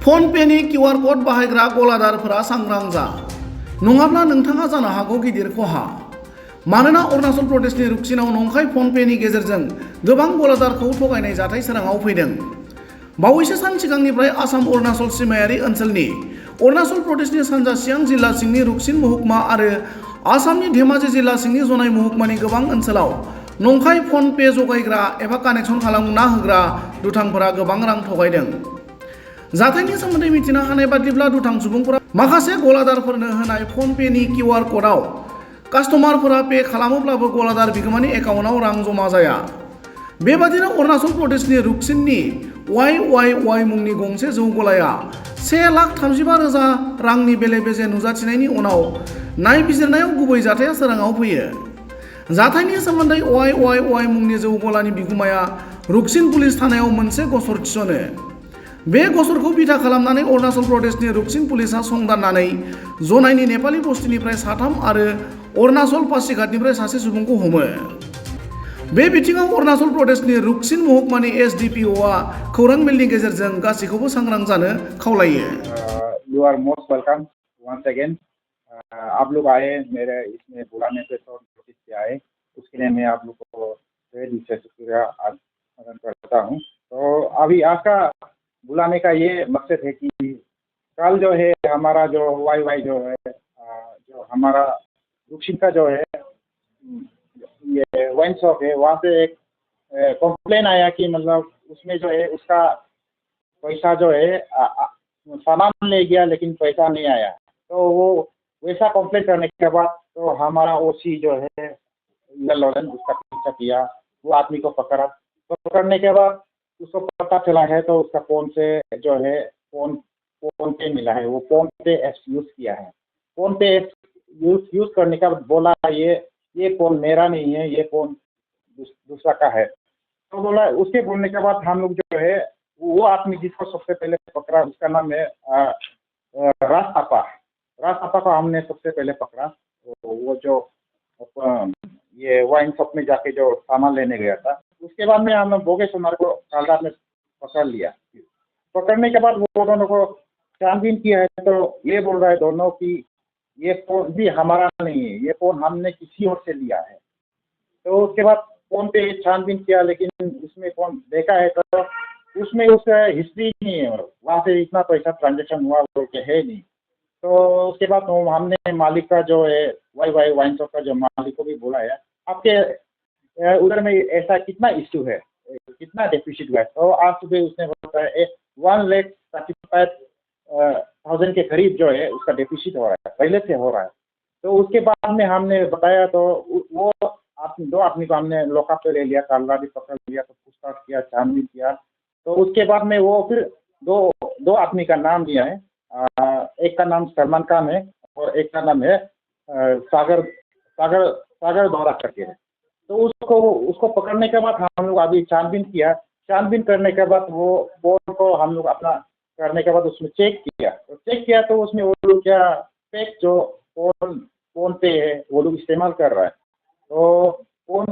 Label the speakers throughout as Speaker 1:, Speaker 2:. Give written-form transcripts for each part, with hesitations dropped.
Speaker 1: फनपेनि QR code बाहायग्रा गलादारफोरा सांग्रां जा, नङाब्ला नोंथाङा जानो हागौ गिदिर खहा। मानोना अरुणाचल प्रदेशनि रुकसिनाव नंखाय फनपेनि गेजेरजों गोबां गलादारखौ थगायनाय जाथाय सोराङाव फैदों। बावैसो सान सिगांनिफ्राय आसाम अरुणाचल सिमायारि ओनसोलनि अरुणाचल प्रदेशनि सानजा सियां जिल्ला सिंनि रुकसिन महकुमा आरो आसामनि धेमाजि जिल्ला सिंनि जनाय महकुमानि गोबां ओनसोलाव नंखाय फनपे जगायग्रा एबा कानेक्सन खालामना होग्रा दुथांफोरा गोबां रां थगायदों। जाथायनि सोमोन्दै मिथिनो हानाय बादिब्ला दुथां सुबुंफोरा माखासे गलादारफोरनो होनाय फनपेनि किउआर क'डआव कास्टमारफोरा पे खालामोब्लाबो गलादार बिगोमानि एकाउन्टआव रां जमा जाया। बेबादिनो अरुणाचल प्रदेशनि रुकसिननि YYY मुंनि गंसे जौ गलाया 1,35,000 रांनि बेले बेजे नुजाथिनायनि उनाव नायबिजिरनायाव गुबै जाथाया सोराङाव फैयो। जाथायनि सोमोन्दै YYY मुंनि जौ गलानि बिगुमाया रुकसिन पुलिस थानायाव मोनसे गसर थिसनो। बे गसरखौ बिथा खालामनानै अरुणाचल प्रदेशनि रुकसिन पुलिसआ संदाननानै जनायनि नेपालि बस्तिनिफ्राय 3 आरो अरुणाचल पासिघाटनिफ्राय सासे सुबुंखौ हमो। बे बिथिङाव अरुणाचल प्रदेशनि रुकसिन महकुमानि SDPOआ खौरां मेलनि गेजेरजों गासैखौबो सांग्रां जानो खावलायो।
Speaker 2: You are most welcome once again. आप लोग आए मेरे इसमें बुलाने पे तो नोटिस किया है, उसके लिए मैं आप लोग को तहे दिल से शुक्रिया अदा करता हूँ। तो अभी आपका बुलाने का ये मकसद है कि कल जो है हमारा जो YY जो है जो हमारा रुकसिन का जो है ये वाइन शॉप है, वहाँ से एक कंप्लेन आया कि मतलब उसमें जो है उसका पैसा जो है सामान ले गया लेकिन पैसा नहीं आया। तो वो वैसा कंप्लेन करने के बाद तो हमारा OC जो है लॉरेंस उसका पीछा किया, वो आदमी को पकड़ने के बाद उसको पता चला है तो उसका फोन से जो है फोन पे मिला है, वो फोन पे एप्स यूज़ किया है। फोन पे यूज़ करने का बोला ये फोन मेरा नहीं है, ये फोन दूसरा का है। तो बोला, उसके बोलने के बाद हम लोग जो है वो आदमी जिसको सबसे पहले पकड़ा उसका नाम है राज को हमने सबसे पहले पकड़ा। वो जो ये वाइन शॉप में जाके जो सामान लेने गया था, उसके बाद में हमने बोगे सुनार को कालदार ने पकड़ लिया। पकड़ने के बाद वो दोनों को छानबीन किया है तो ये बोल रहा है दोनों कि ये फोन भी हमारा नहीं है, ये फोन हमने किसी और से लिया है। तो उसके बाद फोन पे छानबीन किया लेकिन उसमें फोन देखा है तो उसमें उसका हिस्ट्री नहीं है, वहाँ से इतना पैसा ट्रांजेक्शन हुआ बोल के है नहीं। तो उसके बाद तो हमने मालिक का जो है YY वाइन शॉप का जो मालिक को भी बोला है, आपके उधर में ऐसा कितना इश्यू है, कितना डेफिसिट हुआ है। तो आज सुबह उसने बताया 1,35,000 के करीब जो है उसका डेफिसिट हो रहा है, पहले से हो रहा है। तो उसके बाद में हमने बताया तो वो दो आदमी को हमने लॉकअप पे ले लिया, कालरा भी पकड़ लिया, तो पूछताछ किया, छानबीन किया। तो उसके बाद में वो फिर दो आदमी का नाम दिया है, एक का नाम सलमान खान है और एक का नाम है सागर दौरा करके है। तो उसको पकड़ने के बाद हम लोग अभी छानबीन किया, छानबीन करने के बाद वो फोन को हम लोग अपना करने के बाद उसमें चेक किया तो उसमें वो लोग क्या फेक जो फोन पे है वो लोग इस्तेमाल कर रहा है। तो फोन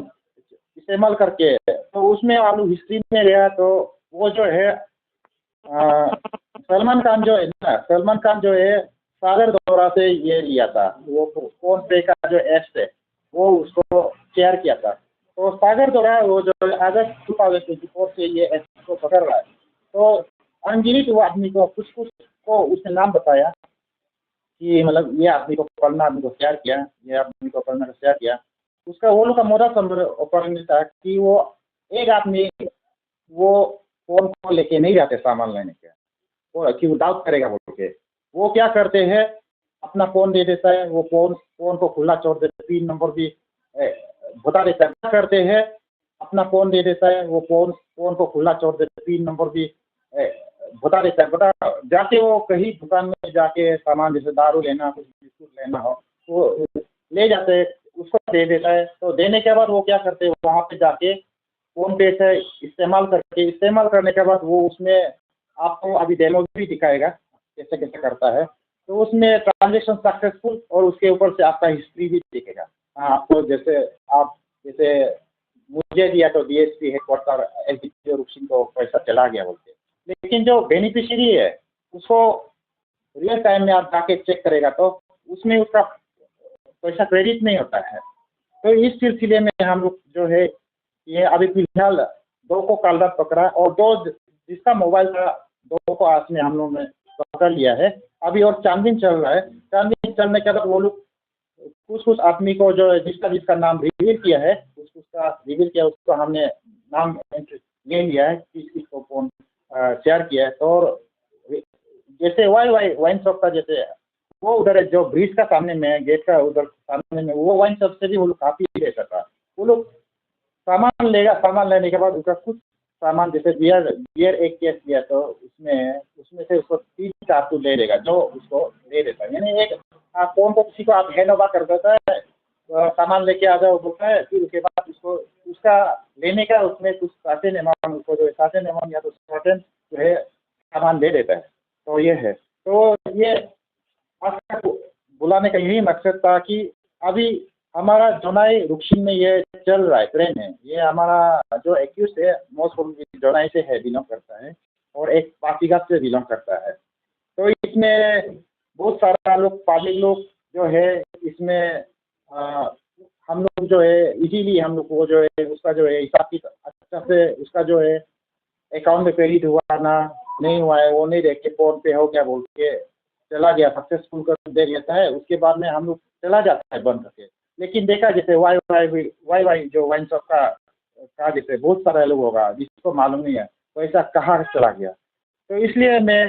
Speaker 2: इस्तेमाल करके तो उसमें हम लोग हिस्ट्री में गया तो वो जो है सलमान खान जो है सागर दौरा से ये लिया था, वो फोन पे का जो एप्स है वो उसको शेयर किया था। तो सागर दौरा वो जो अगस्त 2024 से ये एप्स को पकड़ रहा है। तो अनगिनत वो आदमी को कुछ को उसने नाम बताया कि मतलब ये आदमी को पकड़ना, आदमी को शेयर किया, ये आदमी को पकड़ना शेयर किया। उसका वो लोग का मोटा ऑपरेंडी था कि वो एक आदमी वो फोन को लेके नहीं जाते सामान लेने के, वो कि वो डाउट करेगा बोल के। वो क्या करते हैं, अपना फोन दे देता है, वो फोन को खुला छोड़ देते, पिन नंबर भी बता देता है। क्या करते हैं, अपना फोन दे देता है, वो फोन को खुला छोड़ देते, पिन नंबर भी बता देता है। जाके वो कहीं दुकान में जाके सामान जैसे दारू लेना, कुछ बिस्कुट लेना हो तो ले जाते हैं, उसको दे देता है। तो देने के बाद वो क्या करते हैं, वहाँ पे जाके फोन पे से इस्तेमाल करने के बाद वो उसमें आपको अभी डेमो भी दिखाएगा कैसे कैसे करता है। तो उसमें ट्रांजेक्शन सक्सेसफुल और उसके ऊपर से आपका हिस्ट्री भी दिखेगा। आपको जैसे मुझे दिया तो DSP हेडक्वार्टर LPG रुकसिन को पैसा चला गया बोलते, लेकिन जो बेनिफिशियरी है उसको रियल टाइम में आप जाके चेक करेगा तो उसमें उसका पैसा क्रेडिट नहीं होता है। तो इस सिलसिले में हम लोग जो है ये अभी फिलहाल 2 को कल रात पकड़ा और 2 जिसका मोबाइल था 2 को आज में हम लोग ने पकड़ लिया है। अभी और छानबीन चल रहा है। छानबीन चलने के बाद वो लोग कुछ आदमी को जो जिसका नाम रिवील किया है उसका रिवील किया, उसको हमने नाम ले लिया है कि किसको फोन शेयर किया है। तो जैसे वाइन शॉप का जैसे वो उधर है जो ब्रिज का सामने में गेट का उधर सामने में वो वाइन शॉप से भी वो लोग काफी लेता था। वो लोग सामान लेगा, सामान लेने के बाद उसका कुछ सामान जैसे बियर एक केस दिया तो उसमें से उसको 3 कारतूस ले लेगा जो उसको दे देता है। यानी एक फोन को किसी को आप हैंड ओवर कर देता है, सामान लेके आ जाओ बोलता है, फिर उसके बाद उसको उसका लेने का उसमें कुछ सर्टेन अमाउंट उसको जो सर्टेन अमाउंट या तो सर्टेन जो है सामान दे देता है। तो ये है। तो ये आज बुलाने का यही मकसद था कि अभी हमारा जोनाई रुक्सिन में ये चल रहा है ट्रेन है। ये हमारा जो एक्यूज है मोस्ट प्रोबेबली जोनाई से है, बिलोंग करता है और एक पासीघाट से बिलोंग करता है। तो इसमें बहुत सारा लोग पब्लिक लोग जो है इसमें हम लोग जो है इजीली हम लोग को जो है उसका जो है हिसाब की अच्छा से उसका जो है अकाउंट में क्रेडिट हुआ ना नहीं हुआ है वो नहीं देख के फोन पे हो क्या बोल के चला गया, सक्सेसफुल कर दे देता है। उसके बाद में हम लोग चला जाता है बंद करके। लेकिन देखा जैसे वाई जो वाइन शॉप का जैसे बहुत सारे लोग होगा जिसको मालूम नहीं है पैसा कहाँ चला गया। तो इसलिए मैं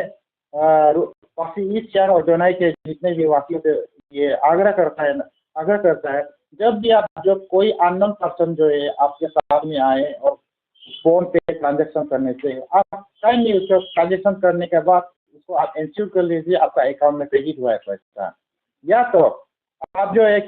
Speaker 2: ईस्ट शहर और जोनाई के जितने भी वासियों से ये आग्रह करता है जब भी आप जो कोई अननोन पर्सन जो है आपके साथ में आए और फोन पे ट्रांजेक्शन करने से आप काइंडली उसको ट्रांजेक्शन करने के बाद उसको आप इंश्योर कर लीजिए आपका अकाउंट में क्रेडिट हुआ है पैसा। या तो आप जो है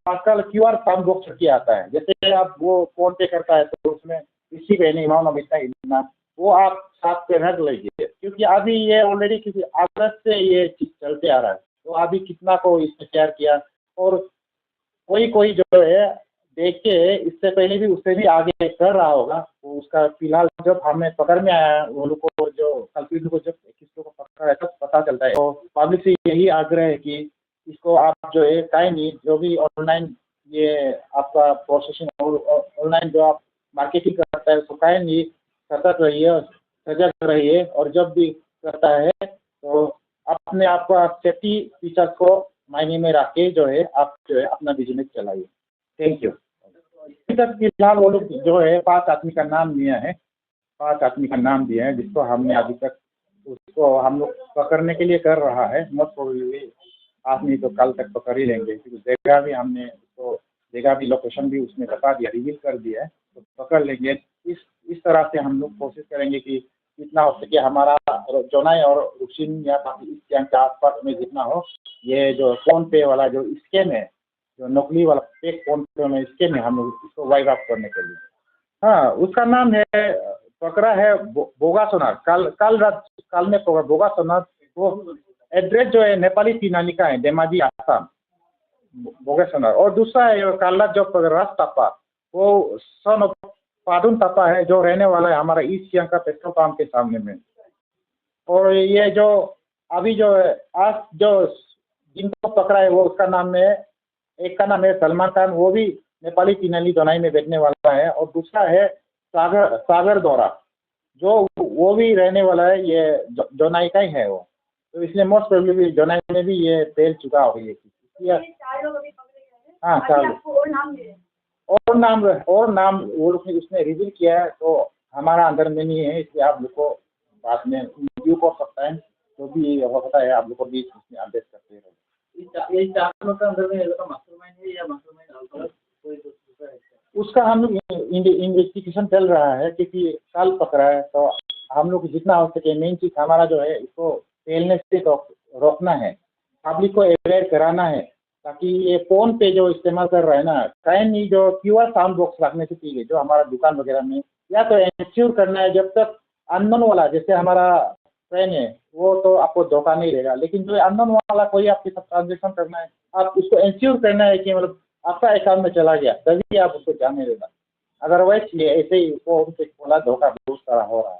Speaker 2: आजकल क्यूआर साउंड बॉक्स रखिए आता है, जैसे आप वो फोन पे करता है तो उसमें इसी पे नहीं अमाउंट of इतना वो आप साथ पे रख लीजिए, क्योंकि अभी ये ऑलरेडी किसी अगस्त से ये चीज चलते आ रहा है। तो अभी कितना को इसने शेयर किया और कोई जो है देख के इससे पहले भी उससे भी आगे कर रहा होगा। वो उसका फिलहाल जब हमें पकड़ में आया वो लोग को जो कल्प्रिट को जब किसी को पकड़ा है तब पता चलता है। तो पब्लिक से यही आग्रह है कि इसको आप जो है काइंडली जो भी ऑनलाइन ये आपका प्रोसेसिंग ऑनलाइन जो आप मार्केटिंग करता है उसको काइंडली सतर्क रहिए, सजग रहिए और जब भी करता है तो अपने आपका सेफ्टी फीचर्स को मायने में रख के जो है आप जो है अपना बिजनेस चलाइए। Thank you. फिलहाल वो लोग जो है 5 आदमी का नाम दिया है जिसको हमने अभी तक उसको हम लोग पकड़ने के लिए कर रहा है। मोस्ट प्रोबेबली आज नहीं तो कल तक पकड़ ही लेंगे, क्योंकि जगह भी हमने उसको जगह भी लोकेशन भी उसने बता दिया, रिवील कर दिया है, तो पकड़ लेंगे। इस तरह से हम लोग कोशिश करेंगे कि जितना हो सके हमारा जोनाई और रुक्सिन या बाकी इस कैंप के आसपास में जितना हो ये जो फोन पे वाला जो स्कैम है, जो नकली वाला फेक फोन पे में स्कैम है, हम लोग इसको वाइप आउट करने के लिए। हाँ, उसका नाम है पकड़ा है बोगा सोनार। कल में पकड़ा बोगा सोनार। वो एड्रेस जो है नेपाली तिनाली का है, धेमाजी आसाम, बोगा सोनार। और दूसरा है काला जो राज तापा, वो सन ऑफ पादुन तापा है जो रहने वाला है हमारा ईस्ट सियांग का पेट्रोल पंप के सामने में। और ये जो अभी जो आज जो जिनको पकड़ा है वो उसका नाम है, एक का नाम है सलमान खान, वो भी नेपाली तिनाली जोनाई में बैठने वाला है। और दूसरा है सागर दौरा जो वो भी रहने वाला है, ये जोनाई का ही है वो। तो इसलिए मोस्ट प्रोबेबली जोनाई में भी ये फैल चुका होगा ये चीज। हाँ, 4 और नाम वो लोग उसने रिवील किया है, तो हमारा अंदर में नहीं है, इसलिए आप लोग को बाद में रिव्यू कर सकता है। जो भी होता है आप लोग को भी इसमें अपडेट करते रहो।
Speaker 3: ये 4 लोग का अंदर में मास्टरमाइंड है या मास्टरमाइंड कोई दूसरा है?
Speaker 2: उसका हम लोग इन्वेस्टिगेशन चल रहा है, क्योंकि कल पकड़ा है। तो हम लोग जितना हो सके मेन चीज हमारा जो है इसको फैलने से रोकना है, पब्लिक को अवेयर कराना है, ताकि ये फोन पे जो इस्तेमाल कर रहा है ना, काइंडली जो क्यूआर साउंड बॉक्स रखने से ठीक है जो हमारा दुकान वगैरह में, या तो इंश्योर करना है जब तक अननोन वाला जैसे हमारा ट्रेन है वो तो आपको धोखा नहीं देगा, लेकिन जो अननोन वाला कोई आपके साथ ट्रांजेक्शन करना है आप उसको इंश्योर करना है कि मतलब आपका अकाउंट में चला गया तभी आप उसको जाने देगा। अदरवाइज ये ऐसे ही वो उनसे बोला धोखा बहुत सारा हो रहा है।